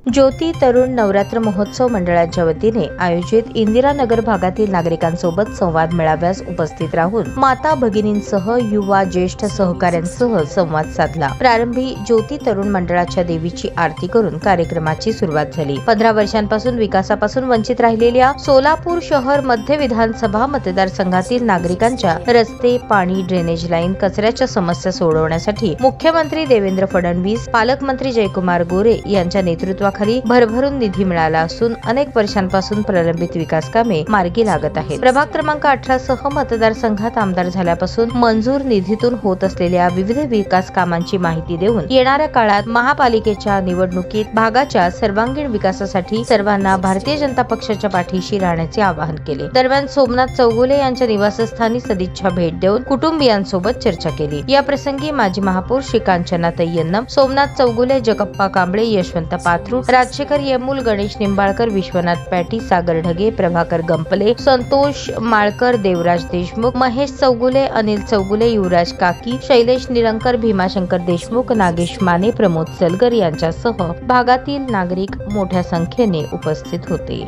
ज्योती तरुण नवरात्र महोत्सव मंडळाच्या वतीने आयोजित इंदिरानगर भागातील नागरिकांसोबत संवाद मेळाव्यास उपस्थित राहून माता भगिनींसह युवा ज्येष्ठ सहकाऱ्यांसह संवाद साधला। प्रारंभी ज्योती तरुण मंडळाच्या देवीची आरती करून कार्यक्रमाची सुरुवात झाली। 15 वर्षांपासून विकासापासून वंचित राहिलेल्या सोलापूर शहर मध्य विधानसभा मतदारसंघातील नागरिकांच्या रस्ते, पाणी, ड्रेनेज लाईन, कचऱ्याच्या समस्या सोडवण्यासाठी मुख्यमंत्री देवेंद्र फडणवीस, पालकमंत्री जयकुमार गोरे यांच्या नेतृत्वाखाली भरभरून निधी मिळाला असून अनेक वर्षांपासून प्रलंबित विकास कामे मार्गी लागत आहेत। प्रभाग क्रमांक 18 सह मतदारसंघात आमदार झाल्यापासून मंजूर निधीतून होत असलेल्या विविध विकास कामांची माहिती देऊन येणाऱ्या काळात महापालिकेच्या निवडणुकीत भागाच्या सर्वांगीण विकासासाठी सर्वांना भारतीय जनता पक्षाच्या पाठीशी राहण्याचे आवाहन केले। दरम्यान सोमनाथ चौगुले यांच्या निवासस्थानी सदिच्छा भेट देऊन कुटुंबियांसोबत चर्चा केली। या प्रसंगी माजी महापौर श्री कांचनाताई यन्नम, सोमनाथ चौगुले, जगप्पा कांबळे, यशवंत पाथरूड, राजशेखर येमूल, गणेश निंबाळकर, विश्वनाथ पॅटी, सागर ढगे, प्रभाकर गंपले, संतोष माळकर, देवराज देशमुख, महेश चौगुले, अनिल चौगुले, युवराज काकी, शैलेश निरंकर, भीमाशंकर देशमुख, नागेश माने, प्रमोद सलगर यांच्यासह भागातील नागरिक मोठ्या संख्येने उपस्थित होते।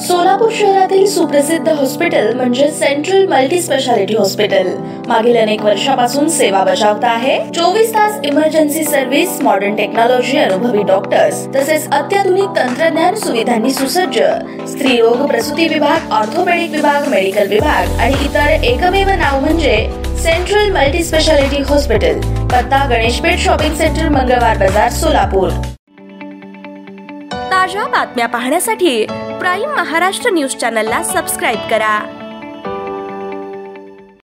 सोलापूर शहरातील सुप्रसिद्ध हॉस्पिटल म्हणजे सेंट्रल मल्टी स्पेशालिटी हॉस्पिटल मागील अनेक वर्षापासून सेवा बजावत आहे। 24 तास इमर्जन्सी सर्व्हिस, मॉडर्न टेक्नॉलॉजी, अनुभवी डॉक्टर्स तसेच अत्याधुनिक तंत्रज्ञान सुविधांनी सुसज्ज स्त्रीरोग प्रसूती विभाग, ऑर्थोपेडिक विभाग, मेडिकल विभाग आणि इतर एकमेव नाव म्हणजे सेंट्रल मल्टी स्पेशालिटी हॉस्पिटल। पत्ता गणेशपेठ शॉपिंग सेंटर, मंगळवार बाजार, सोलापूर। ताज्या बातम्या पाहण्यासाठी प्राईम महाराष्ट्र न्यूज चॅनलला सबस्क्राइब करा।